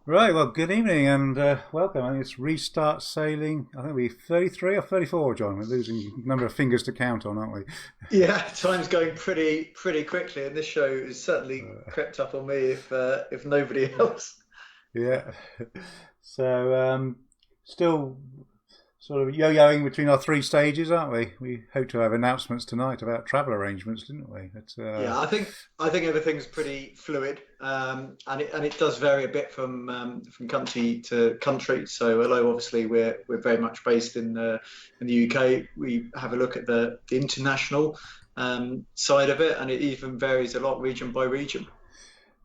Right, well, good evening and welcome. I think it's Restart Sailing. I think we're 33 or 34, John. We're losing a number of fingers to count on, aren't we? Yeah, time's going pretty quickly, and this show has certainly Uh, crept up on me if nobody else. yeah. So, still sort of yo-yoing between our three stages, aren't we? We hope to have announcements tonight about travel arrangements, didn't we? Yeah, I think everything's pretty fluid, and it does vary a bit from country to country. So although obviously we're very much based in the UK, we have a look at the international side of it, and it even varies a lot region by region.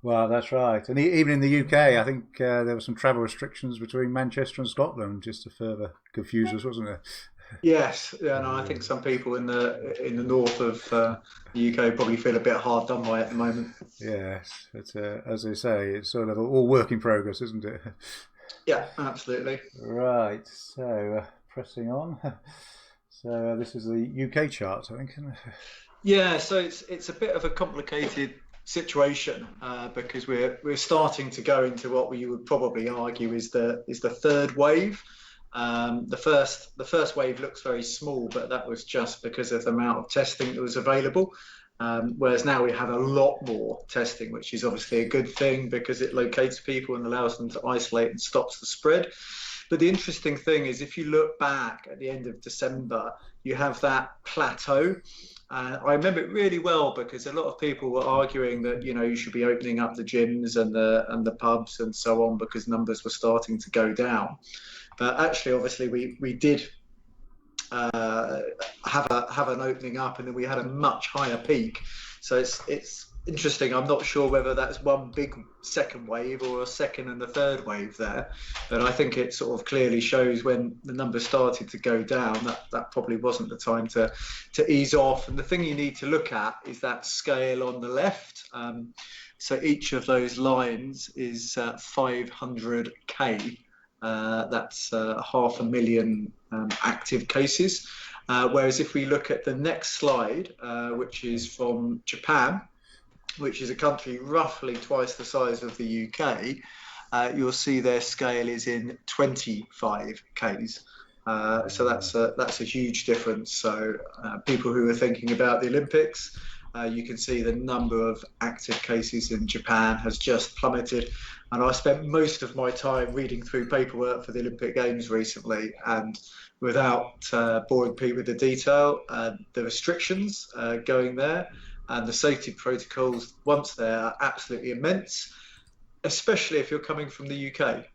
Well, that's right. And even in the UK, I think there were some travel restrictions between Manchester and Scotland, just to further confuse us, wasn't there? Yes, yeah, no, I think some people in the north of the UK probably feel a bit hard done by at the moment. Yes, but as they say, it's sort of all work in progress, isn't it? Yeah, absolutely. Right, so pressing on. So this is the UK chart, I think. Isn't it? Yeah, so it's a bit of a complicated situation because we're starting to go into what we would probably argue is the third wave. The first wave looks very small, but that was just because of the amount of testing that was available. Whereas now we have a lot more testing, which is obviously a good thing because it locates people and allows them to isolate and stops the spread. But the interesting thing is, if you look back at the end of December, you have that plateau. I remember it really well because a lot of people were arguing that you should be opening up the gyms and the pubs and so on because numbers were starting to go down. But actually, obviously, we did uh, have an opening up, and then we had a much higher peak. So it's interesting. I'm not sure whether that's one big second wave or a second and a third wave there, but I think it sort of clearly shows when the numbers started to go down that probably wasn't the time to ease off. And the thing you need to look at is that scale on the left. So each of those lines is 500k. That's 500,000 active cases. Whereas if we look at the next slide, which is from Japan, which is a country roughly twice the size of the UK, you'll see their scale is in 25 Ks. So that's a huge difference. So people who are thinking about the Olympics, you can see the number of active cases in Japan has just plummeted. And I spent most of my time reading through paperwork for the Olympic Games recently, and without boring people with the detail, the restrictions going there and the safety protocols once there are absolutely immense, especially if you're coming from the UK.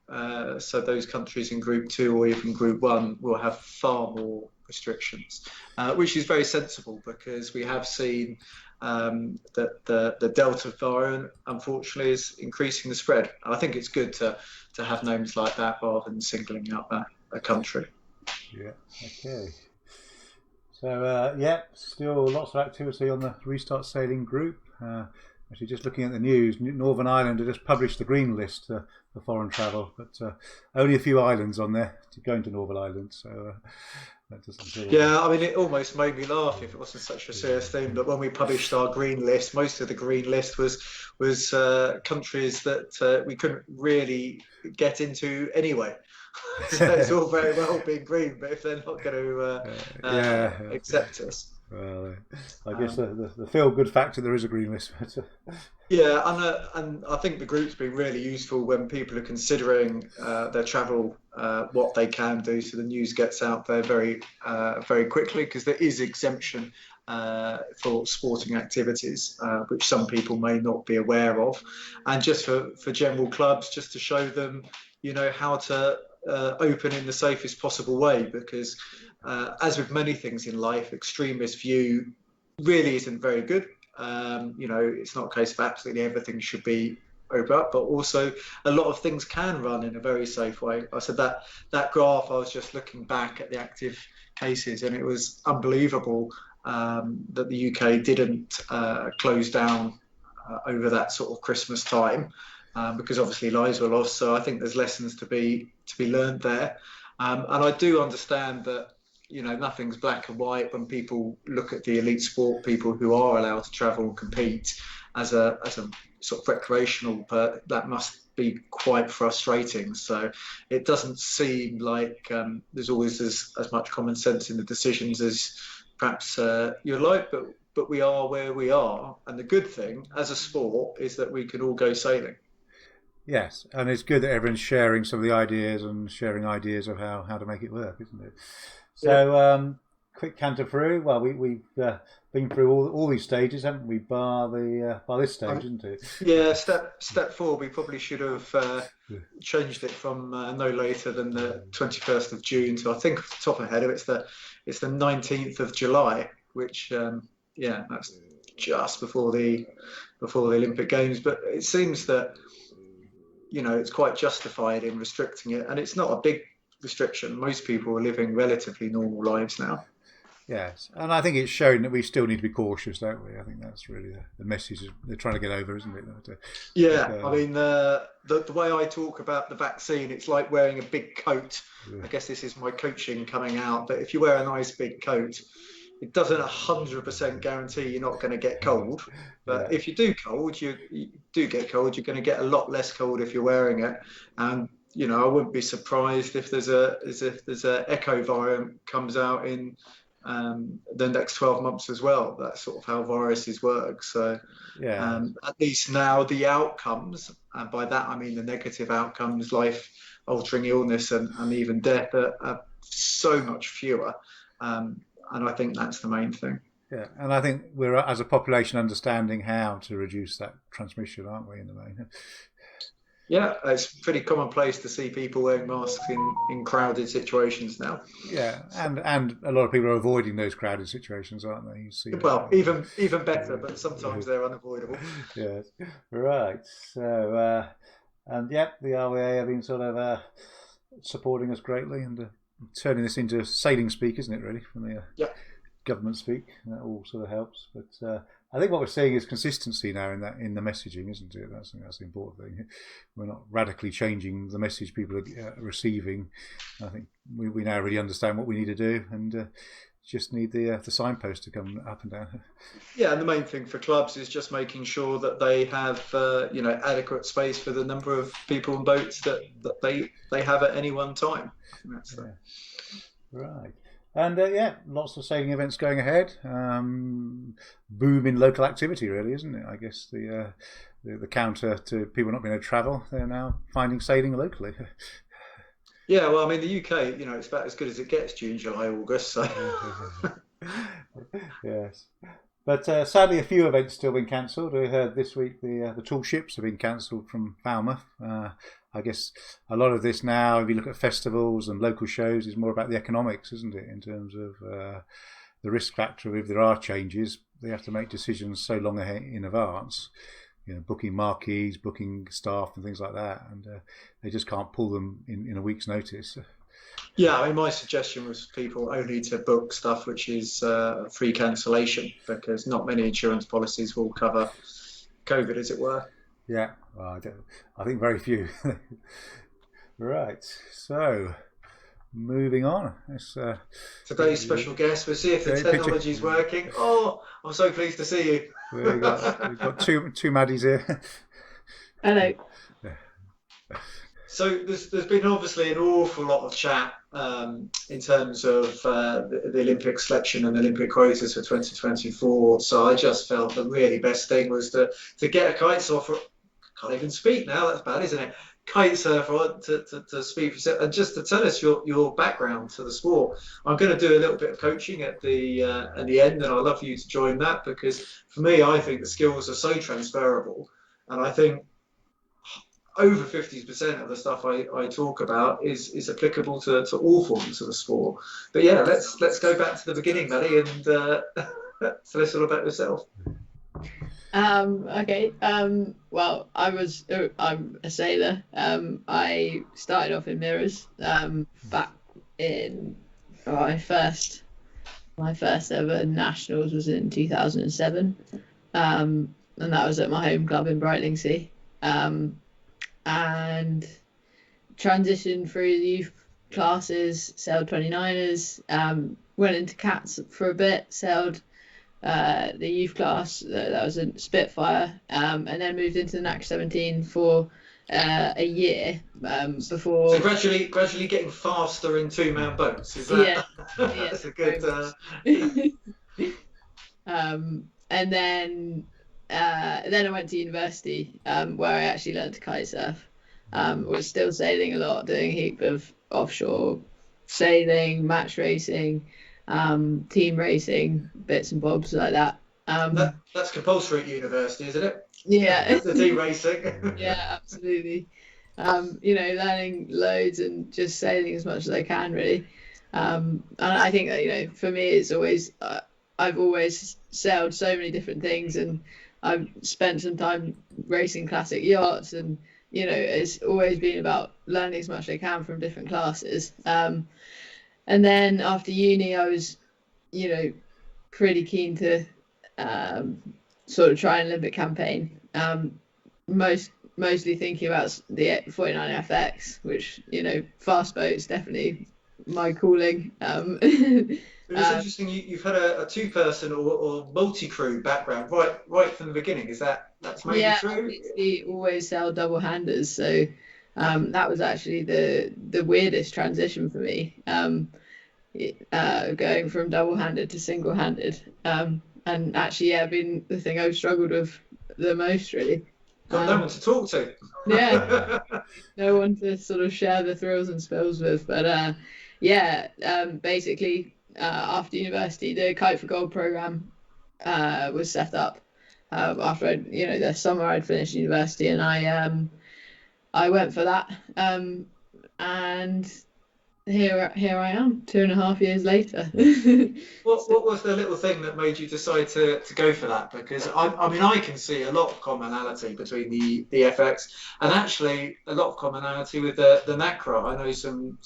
So those countries in Group 2 or even Group 1 will have far more restrictions, which is very sensible because we have seen that the Delta variant, unfortunately, is increasing the spread. And I think it's good to have names like that rather than singling out a country. Yeah. Okay. So yeah, still lots of activity on the Restart Sailing group. Actually, just looking at the news, Northern Ireland have just published the green list for foreign travel, but only a few islands on there to go into Northern Ireland. So that doesn't feel. Yeah, I mean, it almost made me laugh if it wasn't such a serious thing. But when we published our green list, most of the green list was countries that we couldn't really get into anyway. So it's all very well being green, but if they're not going to Yeah. accept us, Well, I guess um, the feel good factor there is a green list, but yeah, and I think the group's been really useful when people are considering their travel, what they can do, so the news gets out there very quickly because there is exemption for sporting activities, which some people may not be aware of, and just for general clubs, just to show them, how to open in the safest possible way, because as with many things in life, extremist view really isn't very good. It's not a case of absolutely everything should be open up, but also a lot of things can run in a very safe way. I said that graph, I was just looking back at the active cases, and it was unbelievable that the UK didn't close down over that sort of Christmas time, because obviously lives were lost. So I think there's lessons to be learned there, and I do understand that nothing's black and white when people look at the elite sport people who are allowed to travel and compete as a sort of recreational, but that must be quite frustrating. So it doesn't seem like there's always as much common sense in the decisions as perhaps you'd like, but we are where we are. And the good thing as a sport is that we can all go sailing. Yes, and it's good that everyone's sharing some of the ideas and sharing ideas of how to make it work, isn't it? Yeah. So, quick canter through. Well, we've been through all these stages, haven't we? Bar this stage, isn't it? Yeah, step four. We probably should have changed it from no later than the 21st of June to, I think off the top of my head, it's the 19th of July, which that's just before the Olympic Games. But it seems that it's quite justified in restricting it, and it's not a big restriction. Most people are living relatively normal lives now. Yes, and I think it's shown that we still need to be cautious, don't we? I think that's really the message they're trying to get over, isn't it? Yeah, I mean, the way I talk about the vaccine, it's like wearing a big coat. Yeah. I guess this is my coaching coming out, but if you wear a nice big coat, it doesn't 100% guarantee you're not going to get cold. But if you do get cold, you're going to get a lot less cold if you're wearing it. And I wouldn't be surprised if there's a echo variant comes out in the next 12 months as well. That's sort of how viruses work. So at least now the outcomes, and by that I mean the negative outcomes, life-altering illness and even death, are so much fewer. And I think that's the main thing. Yeah, and I think we're, as a population, understanding how to reduce that transmission, aren't we, in the main? Yeah, it's pretty commonplace to see people wearing masks in crowded situations now. Yeah, and a lot of people are avoiding those crowded situations, aren't they? You see. Well, even better, but sometimes they're unavoidable. Yes, right. So, and the RWA have been sort of supporting us greatly and turning this into sailing speak, isn't it? Really, from the government speak, that all sort of helps. But I think what we're seeing is consistency now in the messaging, isn't it? That's the important thing. We're not radically changing the message people are receiving. I think we now really understand what we need to do, and just need the signpost to come up and down. Yeah, and the main thing for clubs is just making sure that they have adequate space for the number of people and boats that they have at any one time. Right. And lots of sailing events going ahead. Boom in local activity, really, isn't it? I guess the counter to people not being able to travel, they're now finding sailing locally. Yeah, well, I mean, the UK, it's about as good as it gets, June, July, August. So. Yes. But sadly, a few events still been cancelled. We heard this week the tall ships have been cancelled from Falmouth. I guess a lot of this now, if you look at festivals and local shows, is more about the economics, isn't it? In terms of the risk factor, if there are changes, they have to make decisions so long ahead in advance. Booking marquees, booking staff, and things like that, and they just can't pull them in a week's notice. Yeah, I mean, my suggestion was people only to book stuff which is free cancellation, because not many insurance policies will cover COVID, as it were. Yeah, well, I think very few. Right, so moving on. Today's special guest, we'll see if the technology is working. Oh, I'm so pleased to see you. We've got two Maddies here. Hello. So there's been obviously an awful lot of chat in terms of the Olympic selection and Olympic quotas for 2024. So I just felt the really best thing was to get a kite surfer. Can't even speak now. That's bad, isn't it? Kite surfer to speak for yourself and just to tell us your background to the sport. I'm going to do a little bit of coaching at the end, and I'd love for you to join that, because for me, I think the skills are so transferable, and I think over 50% of the stuff I talk about is applicable to all forms of the sport. But yeah, let's go back to the beginning, Maddy, and tell us all about yourself. Okay. Well, I'm a sailor. I started off in mirrors. Back in my first ever nationals was in 2007, and that was at my home club in Brightlingsea. And transitioned through the youth classes, sailed 29ers, went into cats for a bit, sailed the youth class, that was a Spitfire, and then moved into the NAC 17 for a year So before. gradually getting faster in two-man boats. Is Yeah, that yeah, that's a very good much. And then I went to university, where I actually learned to kite surf. Was still sailing a lot, doing a heap of offshore sailing, match racing, team racing, bits and bobs like that. that's compulsory at university, isn't it? Yeah, The team racing. yeah, absolutely. Learning loads and just sailing as much as I can, really. And I think that, for me, it's always, I've always sailed so many different things, and I've spent some time racing classic yachts, and, it's always been about learning as much as I can from different classes. And then after uni, I was, you know, pretty keen to um, sort of try an Olympic campaign. Mostly thinking about the 49FX, which, fast boats, definitely my calling. It was interesting. You've had a two-person or multi-crew background right from the beginning. That's mainly Yeah, I've true? literally always sailed double-handers, so that was actually the weirdest transition for me, going from double-handed to single-handed, and actually, yeah, been the thing I've struggled with the most, really. Got no one to talk to. Yeah, no one to sort of share the thrills and spills with. But yeah, basically, after university, the Kite for Gold program was set up, after the summer I'd finished university, and I went for that, and here I am, 2.5 years later. What was the little thing that made you decide to go for that? Because I mean, I can see a lot of commonality between the FX and actually a lot of commonality with the NACRA. I know some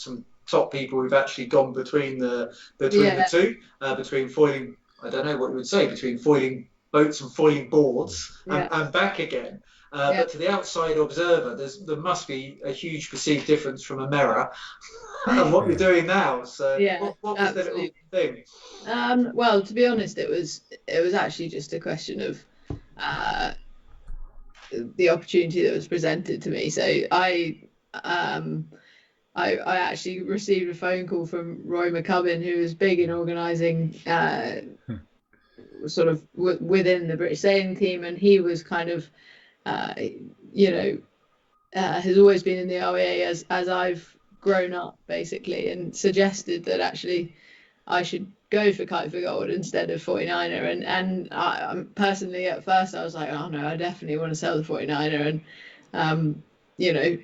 top people who've actually gone between the Yeah, two, between foiling. I don't know what you would say, between foiling boats and foiling boards yeah, and back again. yeah, But to the outside observer, there must be a huge perceived difference from a mirror and what you're doing now. So yeah, what was the little absolutely. thing? Well, to be honest, it was actually just a question of uh, the opportunity that was presented to me. So um, I actually received a phone call from Roy McCubbin, who was big in organising, sort of within the British sailing team, and he was kind of, uh, you know, has always been in the REA as I've grown up, basically, and suggested that actually I should go for Kite for Gold instead of 49er. And personally, at first, I was like, oh no, I definitely want to sell the 49er. And um, you know,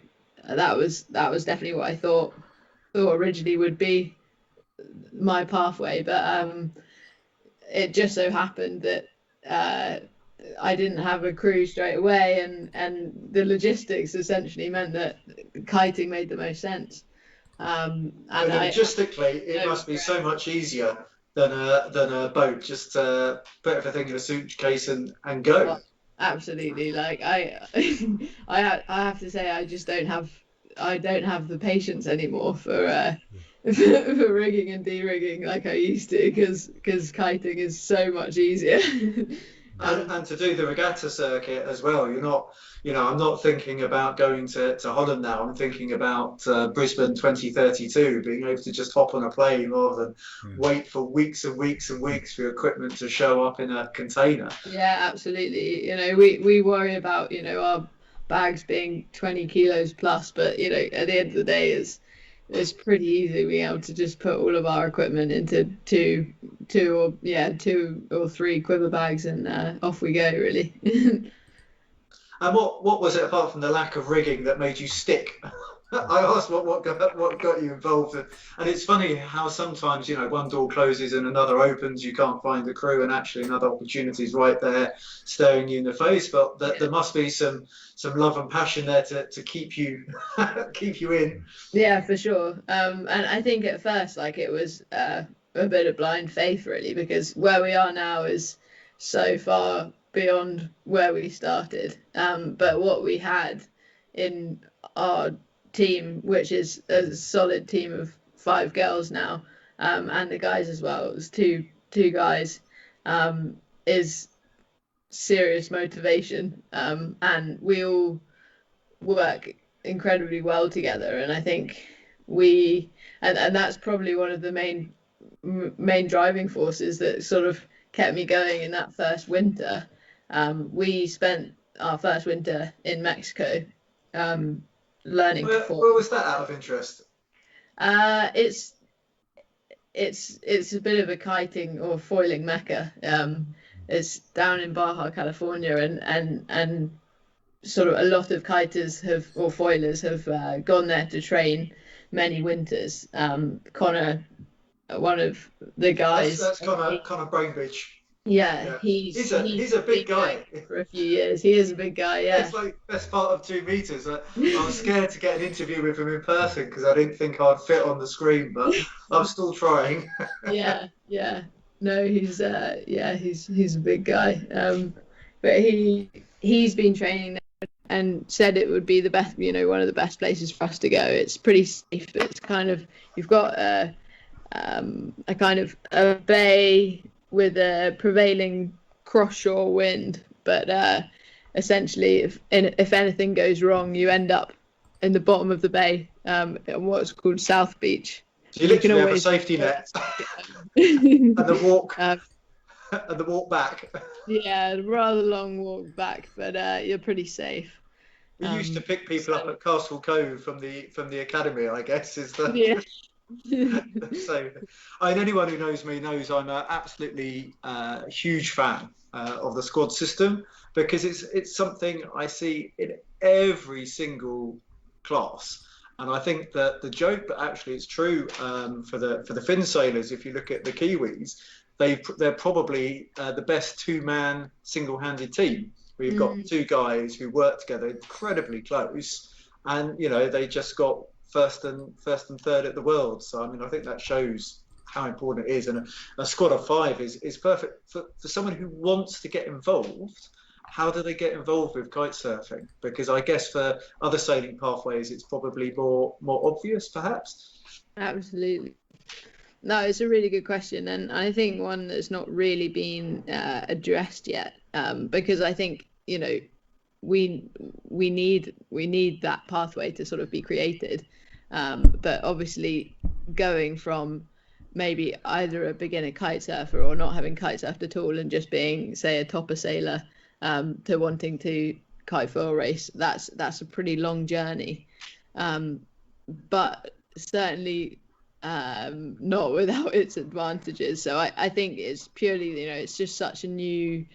that was definitely what I thought originally would be my pathway. But it just so happened that uh, I didn't have a crew straight away, and the logistics essentially meant that kiting made the most sense. So And logistically, it I must be so much easier than a boat. Just put everything in a suitcase and go. Oh, absolutely. Like I have to say, I don't have the patience anymore for for rigging and de-rigging like I used to, because kiting is so much easier. Um, And to do the regatta circuit as well. You're not, I'm not thinking about going to Holland now. I'm thinking about Brisbane 2032, being able to just hop on a plane rather than wait for weeks and weeks and weeks for your equipment to show up in a container. yeah, absolutely. We worry about, our bags being 20 kilos plus, but at the end of the day, it's pretty easy being able to just put all of our equipment into two or three quiver bags, and off we go, really. And what was it apart from the lack of rigging that made you stick? I asked what got you involved, and it's funny how sometimes one door closes and another opens. You can't find the crew, and actually another opportunity is right there, staring you in the face. But there must be some love and passion there to keep you keep you in. Yeah, for sure. And I think at first, like, it was a bit of blind faith, really, because where we are now is so far beyond where we started. But what we had in our team, which is a solid team of 5 girls now, and the guys as well, it was two guys, is serious motivation. And work incredibly well together, and I think and that's probably one of the main driving forces that sort of kept me going in that first winter. We spent our first winter in Mexico, learning to foil. Where was that, out of interest? It's a bit of a kiting or foiling mecca. It's down in Baja California, and sort of a lot of kiters or foilers have gone there to train many winters. Connor, one of the guys, That's Connor Brainbridge. yeah, he's a big guy for a few years. He is a big guy. Yeah, it's like best part of 2 meters. I was scared to get an interview with him in person because I didn't think I'd fit on the screen, but I'm still trying. yeah. No, he's a big guy. But he's been training and said it would be the best, one of the best places for us to go. It's pretty safe. It's kind of, you've got a kind of a bay with a prevailing cross-shore wind, but essentially if anything goes wrong, you end up in the bottom of the bay, on what's called South Beach. So you literally have a safety net and the walk and the walk back. Yeah, rather long walk back, but you're pretty safe. We used to pick people up at Castle Cove from the academy, I guess, is the yeah. So, anyone who knows me knows I'm an absolutely huge fan of the squad system, because it's something I see in every single class. And I think that the joke, but actually it's true for the Finn sailors. If you look at the Kiwis, they're probably the best two-man single-handed team. We've got two guys who work together incredibly close, and they just got first and third at the world. So I mean, I think that shows how important it is. And a squad of 5 is perfect for someone who wants to get involved. How do they get involved with kite surfing? Because I guess for other sailing pathways, it's probably more obvious, perhaps. Absolutely. No, it's a really good question, and I think one that's not really been addressed yet, because I think we need that pathway to sort of be created, but obviously going from maybe either a beginner kite surfer or not having kite surfed at all and just being, say, a topper sailor, to wanting to kite foil race, that's a pretty long journey, but certainly not without its advantages. So I think it's purely, it's just such a new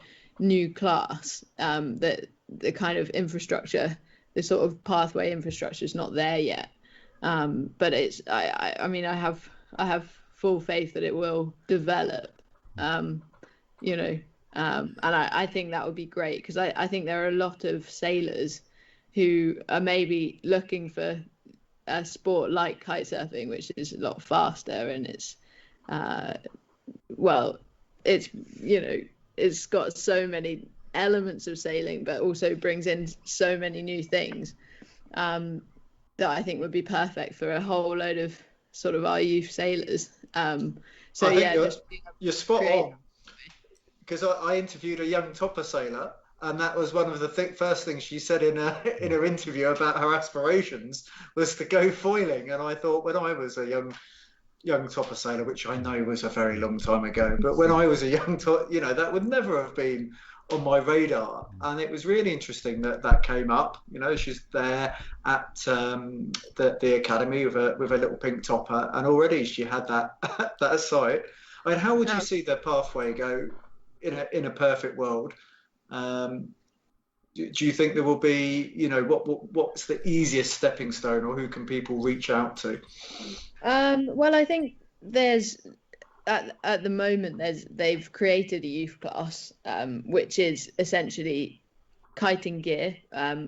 class, that the kind of infrastructure, the sort of pathway infrastructure is not there yet, but it's I mean I have full faith that it will develop, and I think that would be great, because I think there are a lot of sailors who are maybe looking for a sport like kite surfing, which is a lot faster, and it's it's got so many elements of sailing, but also brings in so many new things, that I think would be perfect for a whole load of sort of our youth sailors. So yeah, you're spot on, because I interviewed a young topper sailor, and that was one of the first things she said in her interview about her aspirations was to go foiling. And I thought, when I was a young topper sailor, which I know was a very long time ago, but when I was a young that would never have been on my radar. And it was really interesting that came up. She's there at the academy with a little pink topper, and already she had that sight. I mean, how would you see the pathway go in a perfect world? Do you think there will be, what's the easiest stepping stone, or who can people reach out to? Well, I think there's at the moment they've created a youth class, which is essentially kiting gear,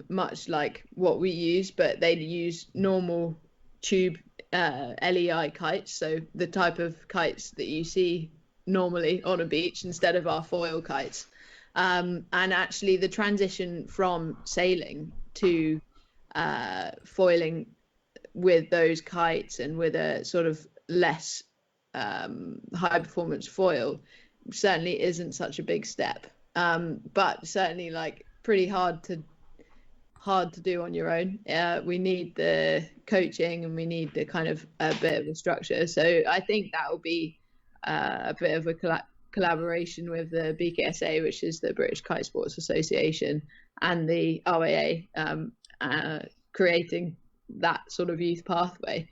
much like what we use, but they use normal tube LEI kites, so the type of kites that you see normally on a beach instead of our foil kites. And actually the transition from sailing to foiling with those kites and with a sort of less high performance foil certainly isn't such a big step, but certainly like pretty hard hard to do on your own. We need the coaching, and we need the kind of a bit of a structure. So I think that will be a bit of a collaboration with the BKSA, which is the British Kite Sports Association, and the RAA, creating that sort of youth pathway.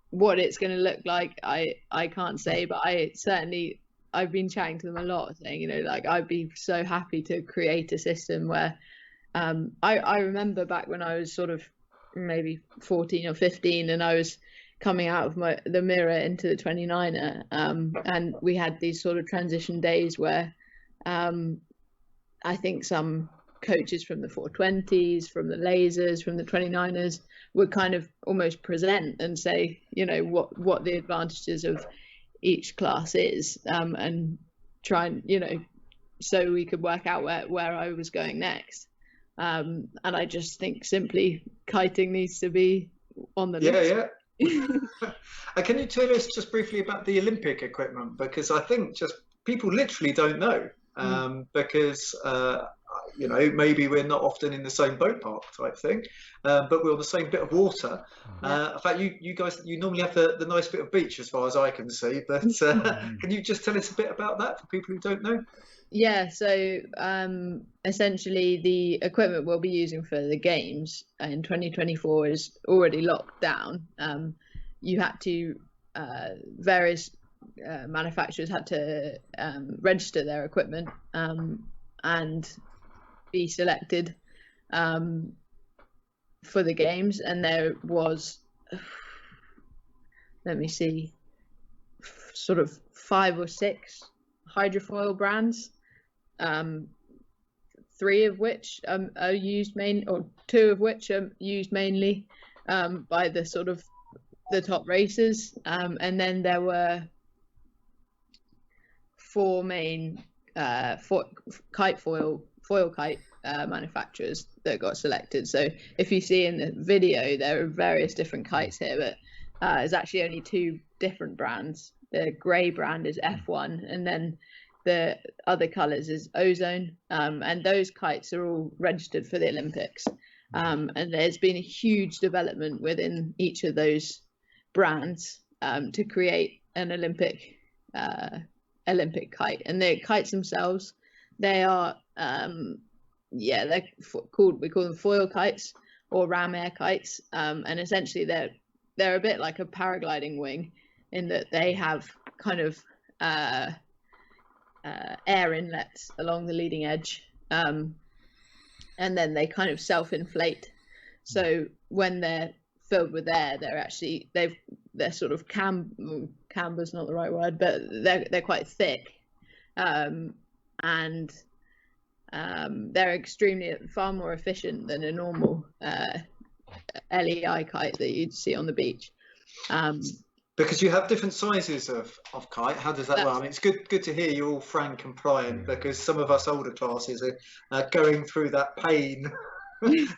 What it's going to look like, I can't say, but I've been chatting to them a lot, saying, you know, like, I'd be so happy to create a system where I remember back when I was sort of maybe 14 or 15, and I was coming out of the mirror into the 29er, and we had these sort of transition days where I think some coaches from the 420s, from the lasers, from the 29ers would kind of almost present and say, you know, what the advantages of each class is, and try and, you know, so we could work out where I was going next. And I just think simply kiting needs to be on the list. And can you tell us just briefly about the Olympic equipment? Because I think just people literally don't know, because you know, maybe we're not often in the same boat park type thing, but we're on the same bit of water. In fact, you guys, you normally have the nice bit of beach as far as I can see, but can you just tell us a bit about that for people who don't know? Yeah, so essentially the equipment we'll be using for the games in 2024 is already locked down. You had to, various manufacturers had to register their equipment and be selected for the games, and there was, let me see, sort of 5 or 6 hydrofoil brands, 3 of which are used or 2 of which are used mainly by the sort of the top racers, and then there were 4 main foil kite manufacturers that got selected. So if you see in the video, there are various different kites here, but there's actually only 2 different brands. The grey brand is F1, and then the other colours is Ozone, and those kites are all registered for the Olympics. And there's been a huge development within each of those brands to create an Olympic kite. And the kites themselves, they are they're called, we call them foil kites or ram air kites, and essentially they're a bit like a paragliding wing in that they have kind of air inlets along the leading edge, and then they kind of self-inflate. So when they're filled with air, they're sort of camber's not the right word, but they're quite thick, and they're far more efficient than a normal LEI kite that you'd see on the beach. Because you have different sizes of kite. How does that work? I mean, it's good to hear you're all frank and priant, because some of us older classes are going through that pain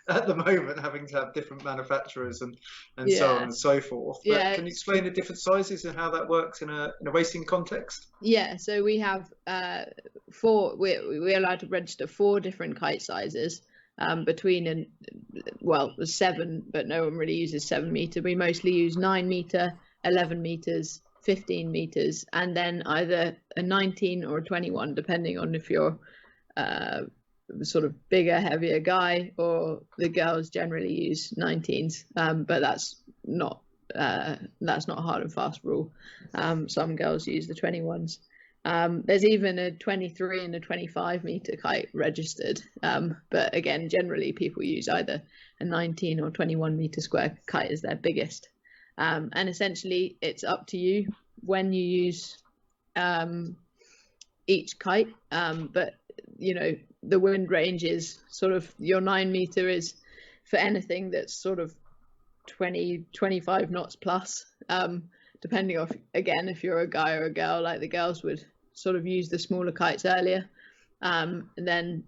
at the moment, having to have different manufacturers and so on and so forth. But can you explain the different sizes and how that works in a racing context? Yeah, so we have 4. We're allowed to register 4 different kite sizes, between 7, but no one really uses 7 meter. We mostly use 9 meter, 11 meters, 15 meters, and then either a 19 or a 21, depending on if you're sort of bigger, heavier guy, or the girls generally use 19s, but that's not a hard and fast rule. Some girls use the 21s. There's even a 23 and a 25 meter kite registered, but again, generally people use either a 19 or 21 meter square kite as their biggest. And essentially it's up to you when you use each kite, but you know, the wind range is sort of, your 9 meter is for anything that's sort of 20-25 knots plus, depending on, again, if you're a guy or a girl. Like the girls would sort of use the smaller kites earlier, and then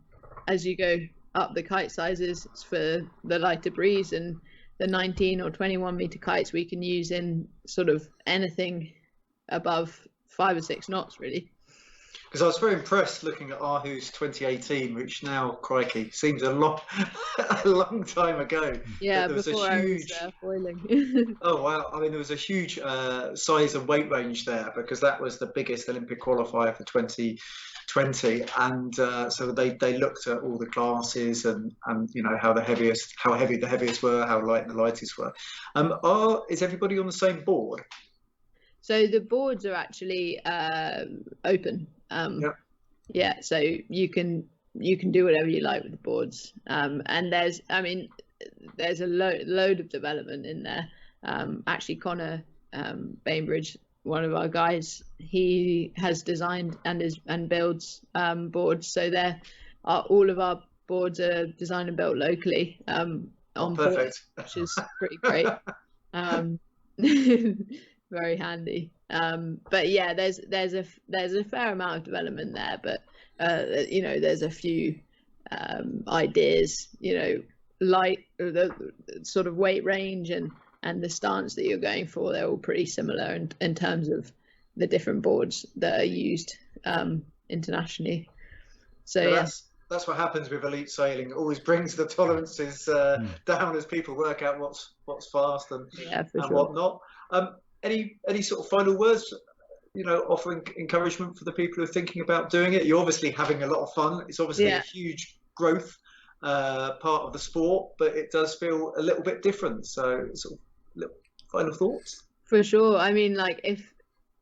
as you go up the kite sizes, it's for the lighter breeze, and the 19 or 21 meter kites we can use in sort of anything above 5 or 6 knots really. Because I was very impressed looking at Ahu's 2018, which now, crikey, seems a long, a long time ago. Yeah, But there was a before huge. I was foiling. Oh wow! I mean, there was a huge size and weight range there because that was the biggest Olympic qualifier for 2020, and so they looked at all the classes and you know how heavy the heaviest were, how light the lightest were. Is everybody on the same board? So the boards are actually open. Yeah, so you can do whatever you like with the boards. And there's a load of development in there. Actually, Connor Bainbridge, one of our guys, he has designed and builds boards. So all of our boards are designed and built locally on perfect. board, which is pretty great. Very handy. But yeah, there's a fair amount of development there, but you know, there's a few ideas, you know, the sort of weight range and the stance that you're going for. They're all pretty similar in terms of the different boards that are used internationally. So yeah, that's what happens with elite sailing. It always brings the tolerances down as people work out what's fast and whatnot. Any sort of final words, you know, offering encouragement for the people who are thinking about doing it? You're obviously having a lot of fun. It's obviously a huge growth part of the sport, but it does feel a little bit different. So sort of little final thoughts? For sure. I mean, like, if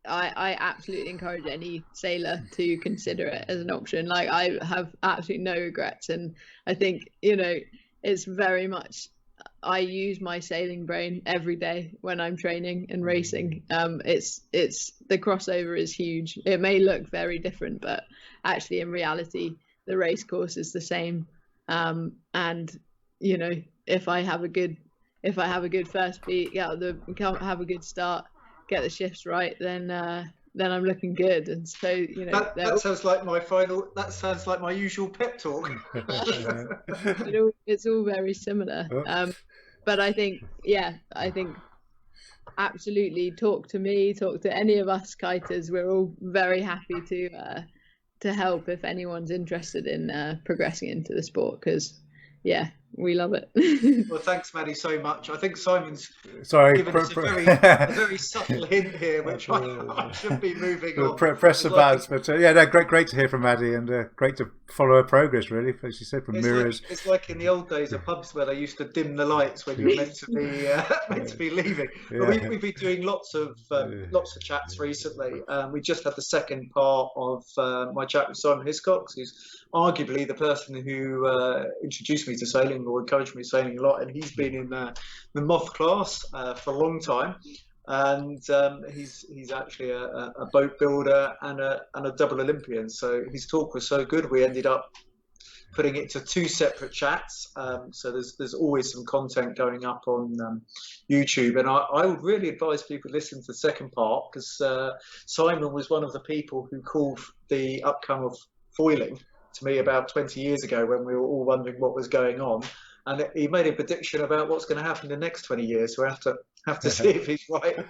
I absolutely encourage any sailor to consider it as an option. Like, I have absolutely no regrets, and I think, you know, it's very much, I use my sailing brain every day when I'm training and racing. It's the crossover is huge. It may look very different, but actually in reality the race course is the same. And you know, if I have a good first beat, have a good start, get the shifts right, then I'm looking good. And so, you know, that sounds like my usual pep talk. It's all very similar. But I think absolutely, talk to me, talk to any of us kiters. We're all very happy to help if anyone's interested in progressing into the sport, because yeah, we love it. Well, thanks, Maddy, so much. I think Simon's given us a very subtle hint here, which I should be moving on. Press the buttons, but yeah, no, great to hear from Maddy, and great to follow her progress. Really, as you said, from mirrors. It's like in the old days of pubs where they used to dim the lights when you were meant to be leaving. Yeah. But we've been doing lots of chats recently. We just had the second part of my chat with Simon Hiscox, who's arguably the person who introduced me to sailing or encouraged me sailing a lot, and he's been in the moth class for a long time, and he's actually a boat builder and a double Olympian. So his talk was so good, we ended up putting it to two separate chats. So there's always some content going up on YouTube, and I would really advise people listen to the second part, because Simon was one of the people who called the outcome of foiling to me about 20 years ago when we were all wondering what was going on, and he made a prediction about what's going to happen in the next 20 years. So we have to see if he's right.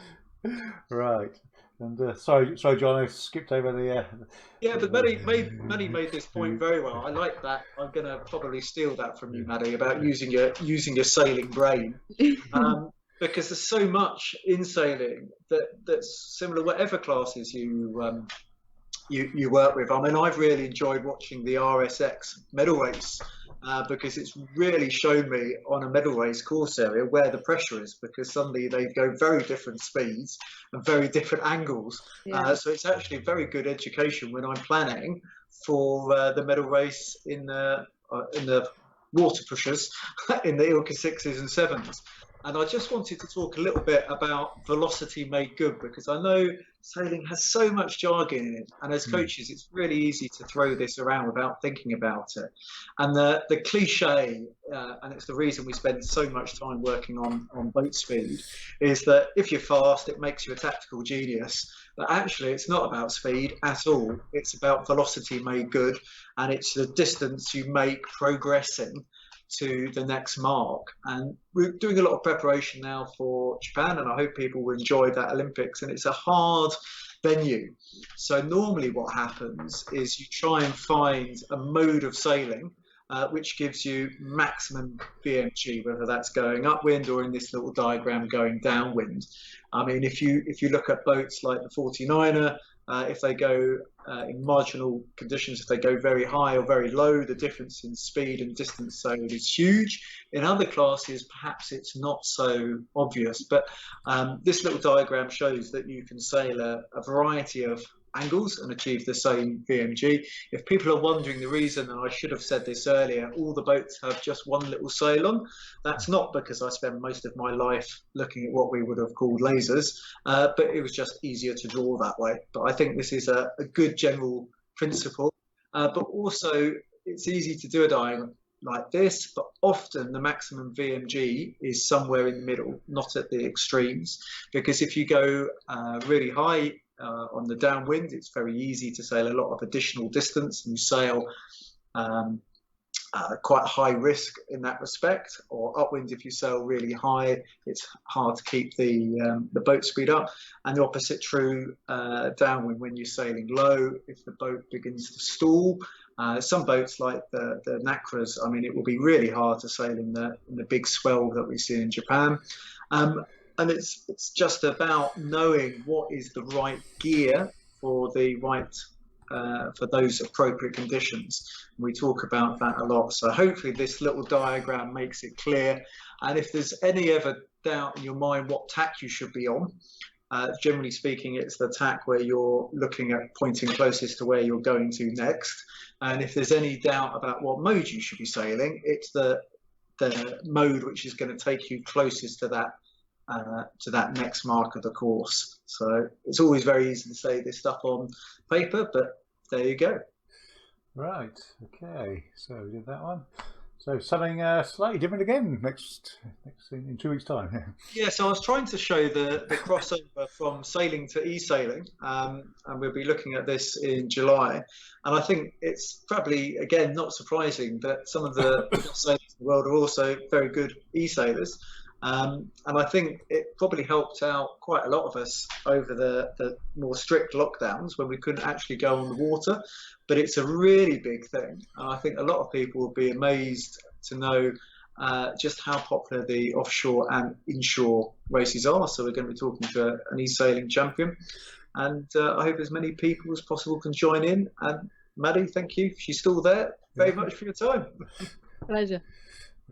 Right. And sorry, John, I skipped over the. Yeah, but Maddy made this point very well. I like that. I'm going to probably steal that from you, Maddy, about using your sailing brain, because there's so much in sailing that's similar, whatever classes you work with. I mean, I've really enjoyed watching the RSX medal race because it's really shown me on a medal race course area where the pressure is, because suddenly they go very different speeds and very different angles. Yeah. So it's actually very good education when I'm planning for the medal race in the water pushers in the Ilka 6s and 7s. And I just wanted to talk a little bit about velocity made good, because I know sailing has so much jargon in it, and as coaches it's really easy to throw this around without thinking about it. And the cliche, and it's the reason we spend so much time working on boat speed, is that if you're fast it makes you a tactical genius. But actually it's not about speed at all. It's about velocity made good, and it's the distance you make progressing to the next mark. And we're doing a lot of preparation now for Japan, and I hope people will enjoy that Olympics. And it's a hard venue. So normally what happens is you try and find a mode of sailing which gives you maximum VMG, whether that's going upwind or in this little diagram going downwind. I mean, if you look at boats like the 49er, if they go in marginal conditions, if they go very high or very low, the difference in speed and distance sailed is huge. In other classes, perhaps it's not so obvious, but this little diagram shows that you can sail a variety of angles and achieve the same VMG. If people are wondering the reason, and I should have said this earlier, all the boats have just one little sail on, that's not because I spend most of my life looking at what we would have called lasers, but it was just easier to draw that way. But I think this is a good general principle, but also it's easy to do a diagram like this, but often the maximum VMG is somewhere in the middle, not at the extremes, because if you go really high on the downwind, it's very easy to sail a lot of additional distance, and you sail quite high risk in that respect. Or upwind, if you sail really high, it's hard to keep the boat speed up. And the opposite true downwind when you're sailing low. If the boat begins to stall, some boats like the Nacras, I mean, it will be really hard to sail in the big swell that we see in Japan. And it's just about knowing what is the right gear for the right for those appropriate conditions. We talk about that a lot. So hopefully this little diagram makes it clear. And if there's any ever doubt in your mind what tack you should be on, generally speaking, it's the tack where you're looking at pointing closest to where you're going to next. And if there's any doubt about what mode you should be sailing, it's the mode which is going to take you closest to that next mark of the course. So it's always very easy to say this stuff on paper, but there you go. Right, okay, so we did that one. So something slightly different again next in 2 weeks' time. Yeah, so I was trying to show the crossover from sailing to e-sailing, and we'll be looking at this in July. And I think it's probably, again, not surprising that some of the sailors in the world are also very good e-sailors. And I think it probably helped out quite a lot of us over the more strict lockdowns when we couldn't actually go on the water. But it's a really big thing. And I think a lot of people will be amazed to know just how popular the offshore and inshore races are. So we're going to be talking to an e-sailing champion. And I hope as many people as possible can join in. And Maddy, thank you. She's still there. Very much for your time. Pleasure.